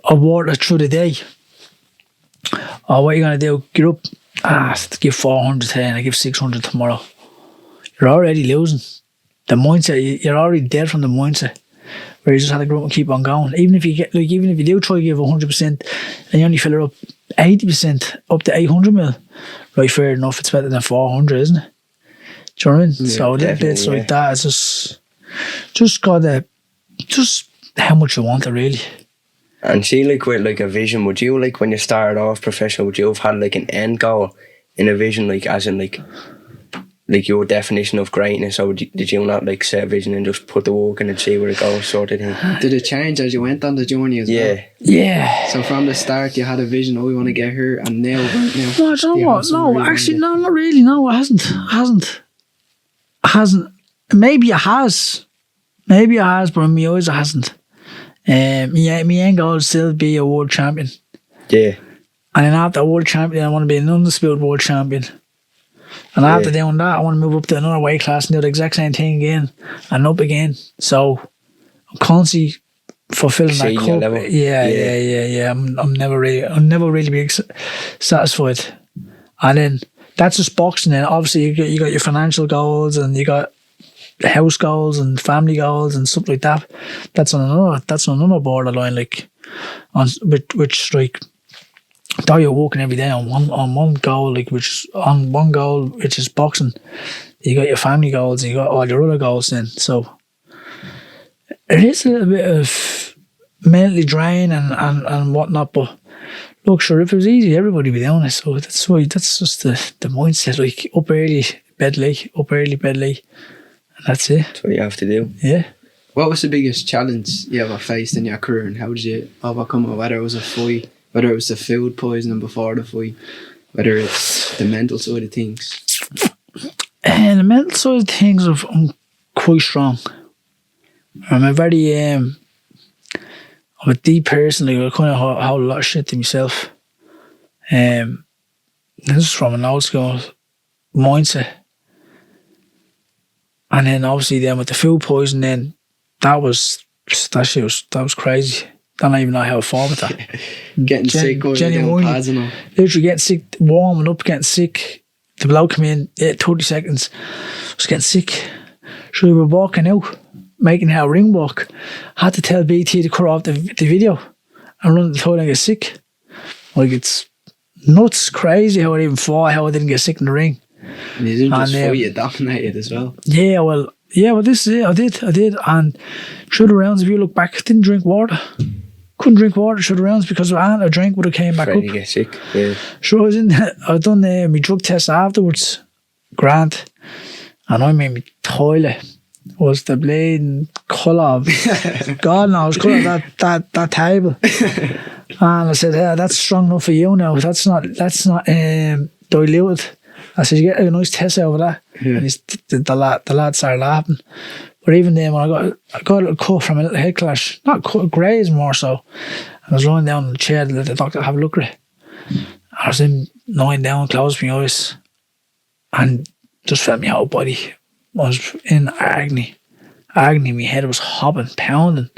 C: of water through the day. Or what are you going to do? Get up, give 400 today and I give 600 tomorrow. You're already losing. The mindset, you're already dead from the mindset. Where you just have to go up and keep on going. Even if you do try to give 100% and you only fill it up 80% up to 800 ml, right, fair enough, it's better than 400, isn't it? Do you know what I mean? Yeah, so little bits like that, it's just gotta, just how much you want it, really.
A: And see, like with like a vision, would you, like when you started off professional, would you have had like an end goal in a vision, like as in like your definition of greatness, or did you not like set a vision and just put the work in and see where it goes, sort of thing?
B: Did it change as you went on the journey as well?
C: Yeah.
B: So from the start you had a vision, we want to get here, and now right now.
C: No, do you know what? No, actually, no, not really. No, it hasn't. Maybe it has, but in my eyes it hasn't. My end goal is still to be a world champion.
A: Yeah.
C: And then after a world champion, I want to be an undisputed world champion. And after doing that, I want to move up to another weight class and do the exact same thing again and up again. So I'm constantly fulfilling that cup. Level. Yeah. I'm never really being satisfied. And then that's just boxing. And obviously you got your financial goals and you got house goals and family goals and stuff like that. That's on another borderline, like which like. Though you're walking every day on one goal, like which is boxing, you got your family goals and you got all your other goals then. So it is a little bit of mentally drain and whatnot, but look, sure, if it was easy, everybody would be doing it. So that's just the mindset, like up early, bed late, and that's it.
A: That's what you have to do.
C: Yeah.
B: What was the biggest challenge you ever faced in your career, and how did you overcome it? Whether it was a fight, whether it was the food poisoning before the fight, whether it's the mental side of things.
C: And the mental side of things, I'm quite strong. I'm a very, I'm a deep person. Like, I kind of hold a lot of shit to myself. This is from an old school mindset. And then obviously then with the food poison, then that was crazy. Don't even know how to form with that.
B: Getting sick,
C: literally getting sick, warming up, getting sick. The bloke came in, 30 seconds, was getting sick. So we were walking out, making our ring walk. Had to tell BT to cut off the video and run the toilet and get sick. Like, it's nuts, crazy how I even fought, how I didn't get sick in the ring.
B: And you didn't just fight, you dominated as well.
C: Yeah, this is it. I did. And through the rounds, if you look back, didn't drink water. Couldn't drink water through the rounds because a drink would have came back up.
A: You get sick. Yeah.
C: So I'd done my drug test afterwards, grand, and I made my toilet was the bleeding colour of God knows colour of that table. And I said, yeah, that's strong enough for you now. That's not diluted. I said, you get a nice test out of that. Yeah. And the lad started laughing. But even then, when I got a little cut from a little head clash, not cut, graze more so. And I was lying down in the chair to let the doctor have a look at it. I was lying down, closed my eyes, and just felt my whole body. I was in agony. My head was hopping, pounding.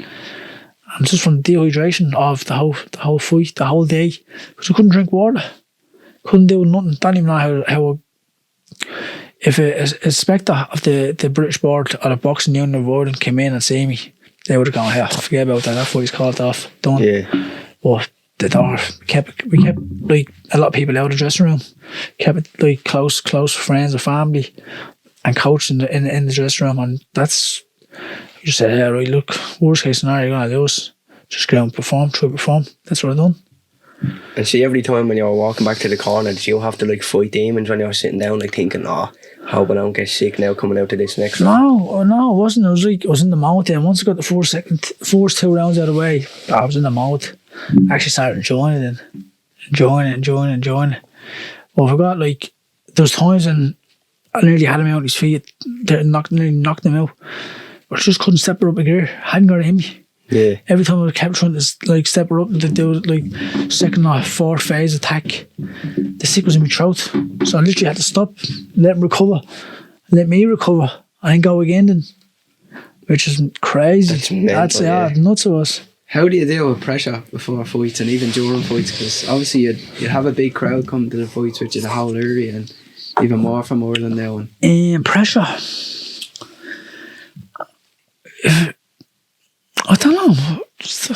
C: And just from dehydration of the whole fight, the whole day. Because I couldn't drink water. Couldn't do nothing. Don't even know how if a inspector of the British board or the boxing union of Ireland came in and see me, they would have gone, yeah, forget about that. That fight's called off, done. Yeah. But the door we kept like a lot of people out of the dressing room. Kept it like close friends and family, and coached in the dressing room. And that's, you said, yeah, right, look, worst case scenario you're gonna lose. Just go and perform. That's what I done.
A: And see, every time when you were walking back to the corner, did you have to like fight demons when you were sitting down, like thinking, hope I don't get sick now coming out to this next round?
C: No, it wasn't. It was like I was in the mode then. Once I got the first 2 rounds out of the way, I was in the mode. Actually started enjoying it then. Enjoying it. Well, I forgot, like, there's times when I nearly had him out on his feet, nearly knocked him out. But I just couldn't step her up a gear. Hadn't got it in me.
A: Yeah.
C: Every time I kept trying to like step her up and do like second or fourth phase attack, the sick was in my throat. So I literally had to stop, let him recover, let me recover, and then go again. Then, which is crazy. That's nuts of us.
B: How do you deal with pressure before fights and even during fights? Because obviously you'd have a big crowd come to the fights, which is the whole area, and even more from Ireland now.
C: And pressure. I don't know. Just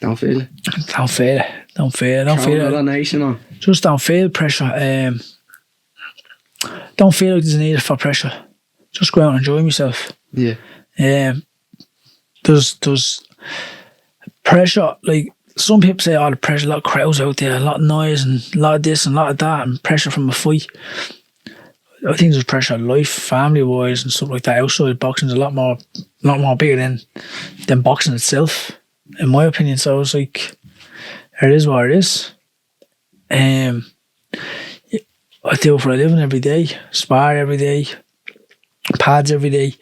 B: don't feel it.
C: Don't feel it. Just don't feel pressure. Don't feel like there's a need for pressure. Just go out and enjoy myself.
B: Yeah.
C: There's pressure. Like some people say, the pressure, a lot of crowds out there, a lot of noise, and a lot of this and a lot of that, and pressure from a fight. I think there's pressure in life, family-wise and stuff like that. Outside boxing is a lot more bigger than boxing itself, in my opinion. So it's like, it is what it is. I do it for a living every day, spar every day, pads every day.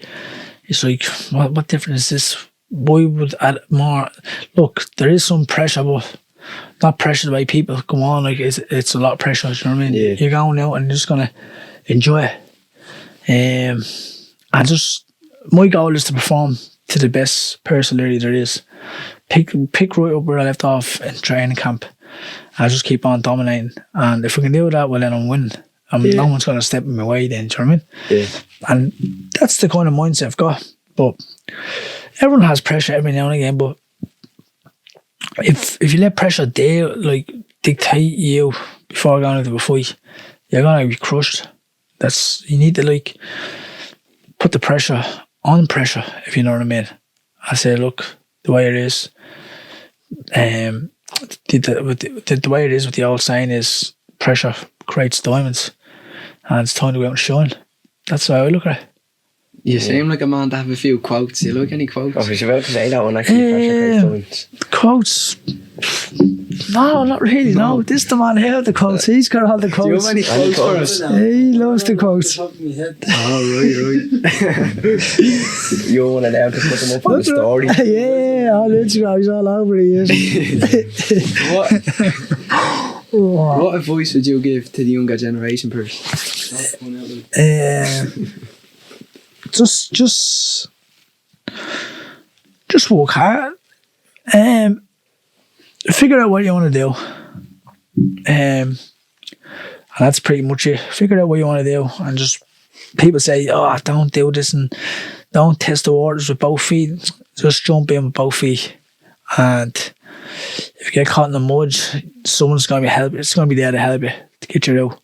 C: It's like, what difference is this? Why would add more? Look, there is some pressure, but not pressure the way people come on. Like, it's a lot of pressure, you know what I mean? Yeah. You're going out and you're just going to enjoy it. And just, my goal is to perform to the best personality there is. Pick right up where I left off in training camp. I just keep on dominating. And if we can do that, well, then I'm winning. No one's going to step in my way then, do you know what I mean? Yeah. And that's the kind of mindset I've got. But everyone has pressure every now and again, but if you let pressure dictate you before going into a fight, you're going to be crushed. You need to like put the pressure on pressure, if you know what I mean. I say, look, the way it is, the way it is with the old saying is pressure creates diamonds, and it's time to go out and shine. That's how I look at it.
B: You seem like a man to have a few quotes. You like any quotes?
A: I was about to say that one, actually. Pressure creates diamonds.
C: Quotes. No, not really. No, this the man here, the quotes. He's got all the
B: Do you
C: quotes.
B: have any quotes for us?
C: He loves the quotes.
B: Oh, right.
A: You're one of them to put them up on the story.
C: Yeah, on Instagram, he's all over it.
B: What advice would you give to the younger generation person?
C: Just work hard. Figure out what you want to do. And that's pretty much it. Figure out what you want to do, and just people say, "Oh, don't do this and don't test the waters with both feet." Just jump in with both feet, and if you get caught in the mud, someone's going to be help. It's going to be there to help you to get you out.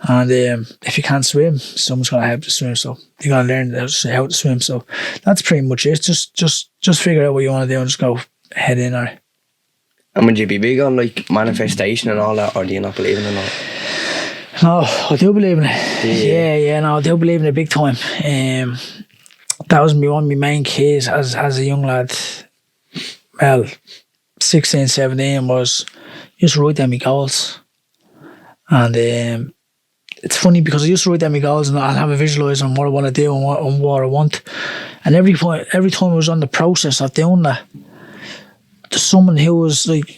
C: And if you can't swim, someone's going to help you swim. So you got to learn how to swim. So that's pretty much it. Just figure out what you want to do and just go head in on it.
A: And would you be big on like manifestation and all that, or do you not believe in it all?
C: No, I do believe in it. Yeah, no, I do believe in it big time. That was one of my main keys as a young lad. Well, 16, 17 was just write down my goals. And it's funny because I used to write down my goals and I'll have a visualise on what I want to do and what I want. And every time I was on the process of doing that, there's someone who was like,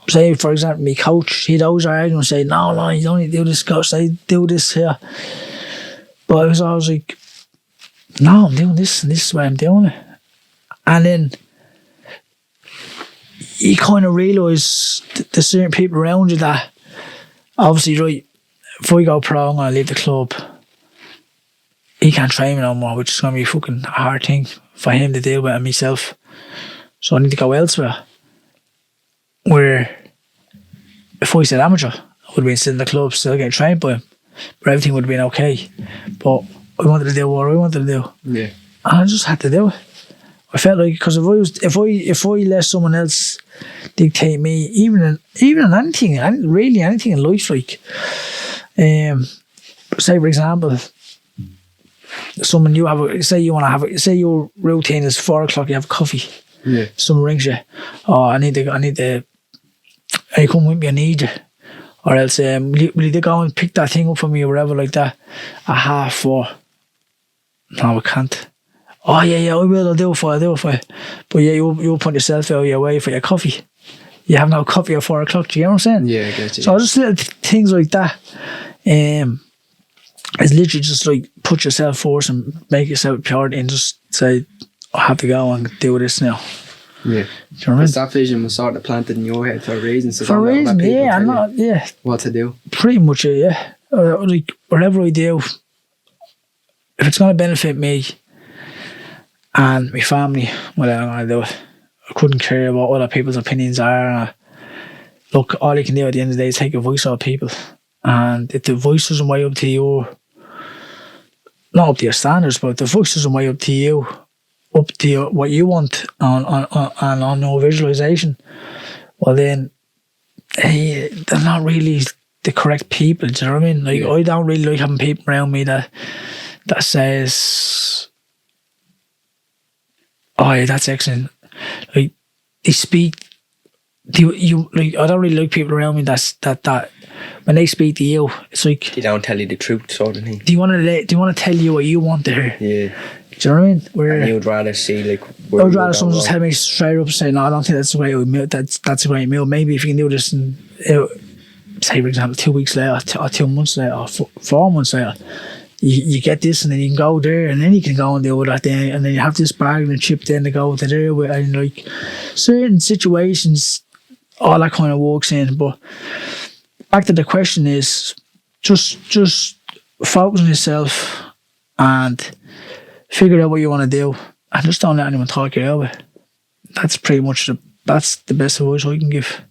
C: say for example, my coach, he'd always argue and say, no, you don't need to do this, coach, I do this here. But I was always like, no, I'm doing this and this is why I'm doing it. And then you kind of realise there's certain people around you that obviously, right, if I go pro, I'm going to leave the club. He can't train me no more, which is going to be a fucking hard thing for him to deal with and myself. So I need to go elsewhere. Where if I said amateur, I would have been sitting in the club still getting trained by him. But everything would have been okay. But I wanted to do what I wanted to do.
B: Yeah.
C: And I just had to do it. I felt like, because if I let someone else dictate me, even in anything, really anything in life, like say for example, someone say your routine is 4 o'clock, you have coffee.
B: Yeah.
C: Someone rings you, oh, I need to, hey, come with me, I need you. Or else, will you go and pick that thing up for me or whatever like that at 4:30? No, I can't. Oh yeah, I will, I'll do it for you. But yeah, you'll put yourself out of your way for your coffee. You have no coffee at 4 o'clock, do you know what I'm saying?
B: Yeah, I get you.
C: So just little things like that. It's literally just like put yourself first and make yourself priority and just say, I have to go and do this now.
B: Yeah.
C: Do you know what I mean?
B: That vision was sort of planted in your head for a reason. So
C: For a reason, yeah.
B: What to do.
C: Pretty much it, yeah. Like, whatever I do, if it's going to benefit me and my family, well, I'm going to do it. I couldn't care what other people's opinions are. Look, all you can do at the end of the day is take a voice off people. And if the voice isn't way up to you, not up to your standards, but if the voice isn't way up to you, what you want on no visualization, well then, hey, they're not really the correct people. Do you know what I mean? Like, I don't really like having people around me that says, oh yeah, that's excellent. Like, they speak. You like? I don't really like people around me that when they speak to you, it's like
A: They don't tell you the truth, sort of thing.
C: Do you want to tell you what you want to hear?
A: Yeah.
C: Do you know what I mean?
A: And you'd rather see like.
C: I'd rather someone just tell me straight up and say, no, I don't think that's the way I would meal. That's the way I meal. Maybe if you can do this, and say for example, 2 weeks later, or 2 months later, or 4 months later, you get this, and then you can go there, and then you can go and do that then, and then you have this bargaining chip then to go to there with, and like certain situations, all that kind of works in. But back to the question is just focus on yourself and figure out what you want to do, and just don't let anyone talk you out of it. That's pretty much that's the best advice I can give.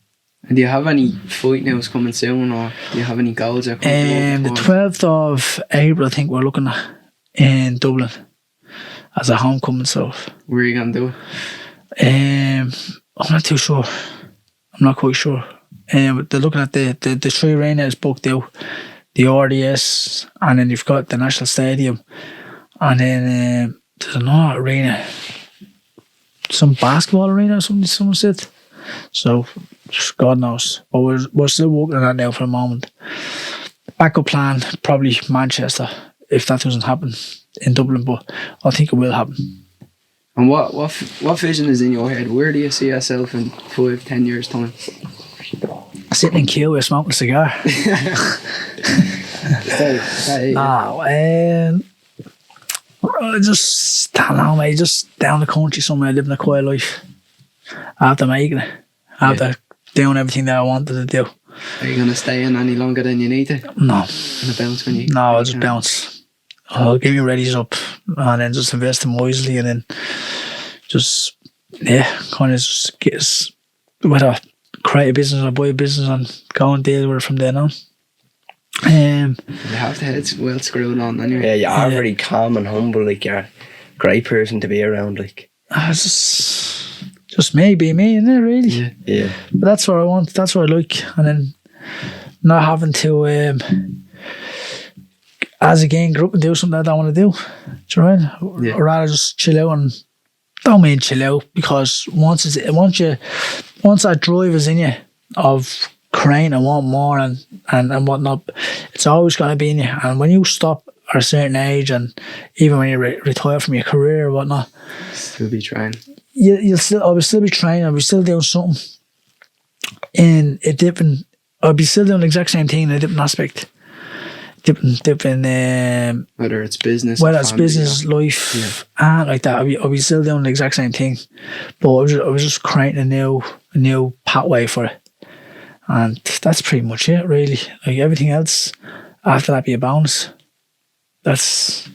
B: And do you have any fight news coming soon, or do you have any goals?
C: The 12th of April, I think we're looking at in Dublin as a homecoming. So
B: where are you going to do it?
C: I'm not too sure. I'm not quite sure. But they're looking at the three arenas booked out, the RDS, and then you've got the National Stadium, and then there's another arena, some basketball arena or something. Someone said. So God knows. But we're still working on that now for the moment. Backup plan, probably Manchester, if that doesn't happen in Dublin, but I think it will happen.
B: And what vision is in your head? Where do you see yourself in 5-10 years time?
C: Sitting in queue with smoking a cigar. Just don't know, mate. Just down the country somewhere, living a quiet life. After making it, after doing everything that I wanted to do.
B: Are you gonna stay in any longer than you need to?
C: No.
B: And bounce when you?
C: No, I'll just bounce. I'll give your readies up and then just invest them wisely and then just kind of just get us whether create a business or buy a business and go and deal with it from then on.
B: You have the head well screwed on anyway.
A: Yeah, you are very calm and humble. Like, you're a great person to be around. Like, just me, be me, isn't it? Really. Yeah.
C: But that's what I want. That's what I like, and then not having to, as again, grow up and do something I don't want to do. Do you know what I mean? I'd rather just chill out and don't mean chill out because once that drive is in you of crying and want more and whatnot, it's always going to be in you. And when you stop at a certain age, and even when you retire from your career or whatnot,
B: still be trying.
C: I will still be trying. I'll be still doing something in a different. I'll be still doing the exact same thing in a different aspect. Different.
B: Whether it's business,
C: life, and like that. I'll be still doing the exact same thing, but I was just creating a new pathway for it. And that's pretty much it, really. Like everything else after that be a bonus. That's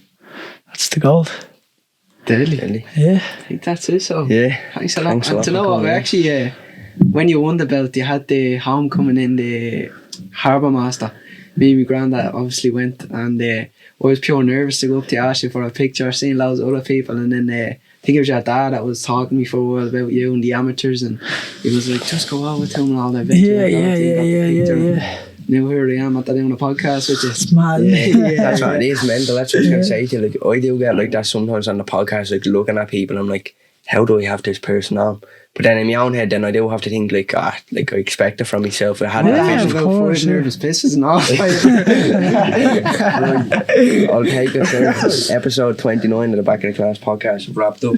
C: the goal.
B: Deadly.
C: Yeah.
B: I think that's it. So thanks a lot.
A: Thanks a lot
B: and to know what, actually, when you won the belt, you had the homecoming in the Harbour Master. Me and my granddad obviously went, and I was pure nervous to go up to ask you for a picture, seeing loads of other people, and then I think it was your dad that was talking to me for a while about you and the amateurs, and he was like, just go over to him and all that.
C: Yeah.
B: Now here I am at doing a podcast with you.
C: It's mad.
A: That's what it is, mental. That's what I was going to say to you. Like, I do get like that sometimes on the podcast, like looking at people, I'm like, how do I have this person on? But then in my own head, then I do have to think like I expect it from myself. I had that vision.
C: Of course,
B: nervous pisses and all.
A: I'll take it. Episode 29 of the Back of the Class podcast wrapped up.